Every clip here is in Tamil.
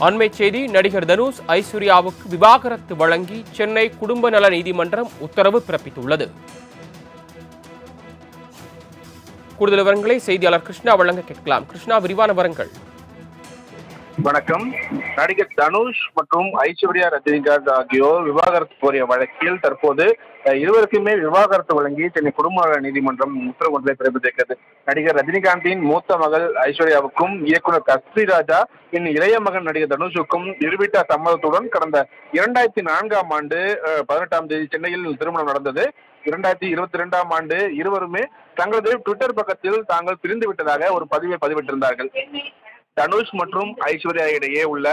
அண்மை செய்தி. நடிகர் தனுஷ் ஐஸ்வர்யாவுக்கு விவாகரத்து வழங்கி சென்னை குடும்ப நல நீதிமன்றம் உத்தரவு பிறப்பித்துள்ளது. கூடுதல் விவரங்களை செய்தியாளர் கிருஷ்ணா வழங்க கேட்கலாம். கிருஷ்ணா, விரிவான விவரங்கள். வணக்கம். நடிகர் தனுஷ் மற்றும் ஐஸ்வர்யா ரஜினிகாந்த் ஆகியோர் விவாகரத்து கோரிய வழக்கில் தற்போது இருவருக்குமே விவாகரத்து வழங்கி சென்னை குடும்ப நல நீதிமன்றம் உத்தரவு ஒன்றை பிறப்பித்திருக்கிறது. நடிகர் ரஜினிகாந்தின் மூத்த மகள் ஐஸ்வர்யாவுக்கும் இயக்குனர் கஸ்தூரி ராஜா இன்னும் இளைய மகன் நடிகர் தனுஷுக்கும் இருவீட்டா சம்மதத்துடன் கடந்த 2004ஆம் ஆண்டு 18ஆம் தேதி சென்னையில் திருமணம் நடந்தது. 2022ஆம் ஆண்டு இருவருமே தங்களது ட்விட்டர் பக்கத்தில் தாங்கள் பிரிந்து விட்டதாக ஒரு பதிவை பதிவிட்டிருந்தார்கள். தனுஷ் மற்றும் ஐஸ்வர்யா இடையே உள்ள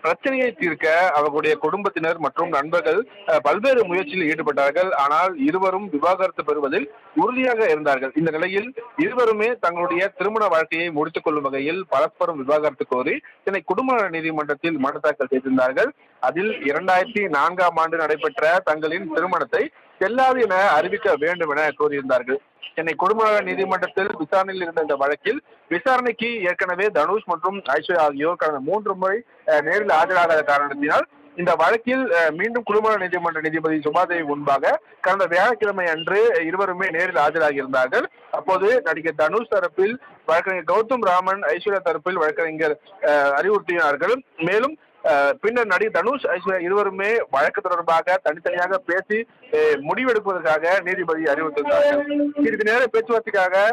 பிரச்சனையை தீர்க்க அவர்களுடைய குடும்பத்தினர் மற்றும் நண்பர்கள் பல்வேறு முயற்சியில் ஈடுபட்டார்கள். ஆனால் இருவரும் விவாகரத்து பெறுவதில் உறுதியாக இருந்தார்கள். இந்த நிலையில் இருவருமே தங்களுடைய திருமண வாழ்க்கையை முடித்துக் கொள்ளும் வகையில் பரஸ்பரம் விவாகரத்து கோரி சென்னை குடும்ப நீதிமன்றத்தில் மனு தாக்கல் செய்திருந்தார்கள். அதில் 2004ஆம் ஆண்டு நடைபெற்ற தங்களின் திருமணத்தை செல்லாது என அறிவிக்க வேண்டும் என கோரியிருந்தார்கள். சென்னை குடும்ப நீதிமன்றத்தில் விசாரணையில் இருந்த இந்த வழக்கில் விசாரணைக்கு ஏற்கனவே தனுஷ் மற்றும் ஐஸ்வர்யா ஆகியோர் கடந்த 3 முறை நேரில் ஆஜராகாத காரணத்தினால் இந்த வழக்கில் மீண்டும் குடும்ப நீதிமன்ற நீதிபதி சுபாதேவி முன்பாக கடந்த வியாழக்கிழமை அன்று இருவருமே நேரில் ஆஜராகி இருந்தார்கள். அப்போது நடிகர் தனுஷ் தரப்பில் வழக்கறிஞர் கௌதம் ராமன், ஐஸ்வர்யா தரப்பில் வழக்கறிஞர் அறிவுறுத்தினார்கள். மேலும் பின்னர் நடிகர் தனுஷ் ஐஸ்வர்யா இருவருமே வழக்கு தொடர்பாக தனித்தனியாக பேசி முடிவெடுப்பதற்காக நீதிபதி அறிவுறுத்தினார்கள். சிறிது நேர பேச்சுவார்த்தைக்காக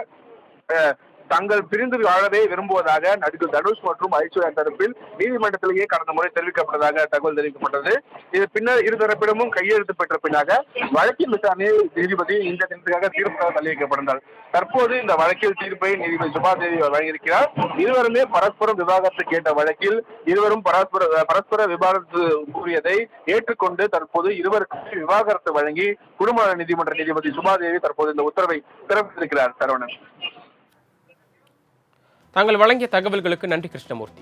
தங்கள் பிரிந்து வாழவே விரும்புவதாக நடிகர் தனுஷ் மற்றும் ஐஸ்வர்யா தரப்பில் நீதிமன்றத்திலேயே கடந்த முறை தெரிவிக்கப்பட்டதாக தகவல் தெரிவிக்கப்பட்டது. இது பின்னர் இருதரப்பிடமும் கையெழுத்து பெற்ற பின்னாக வழக்கின் விசாரணையை நீதிபதி இந்த தினத்துக்காக தீர்ப்பாக தள்ளி வைக்கப்பட்டிருந்தார். தற்போது இந்த வழக்கில் தீர்ப்பை நீதிபதி சுபாதேவி வழங்கியிருக்கிறார். இருவருமே பரஸ்பரம் விவாகரத்து கேட்ட வழக்கில் இருவரும் பரஸ்பர விவாகரத்து கூறியதை ஏற்றுக்கொண்டு தற்போது இருவருக்கு விவாகரத்து வழங்கி குடும்ப நீதிமன்ற நீதிபதி சுபாதேவி தற்போது இந்த உத்தரவை பிறப்பித்திருக்கிறார். சரவணன், தாங்கள் வழங்கிய தகவல்களுக்கு நன்றி கிருஷ்ணமூர்த்தி.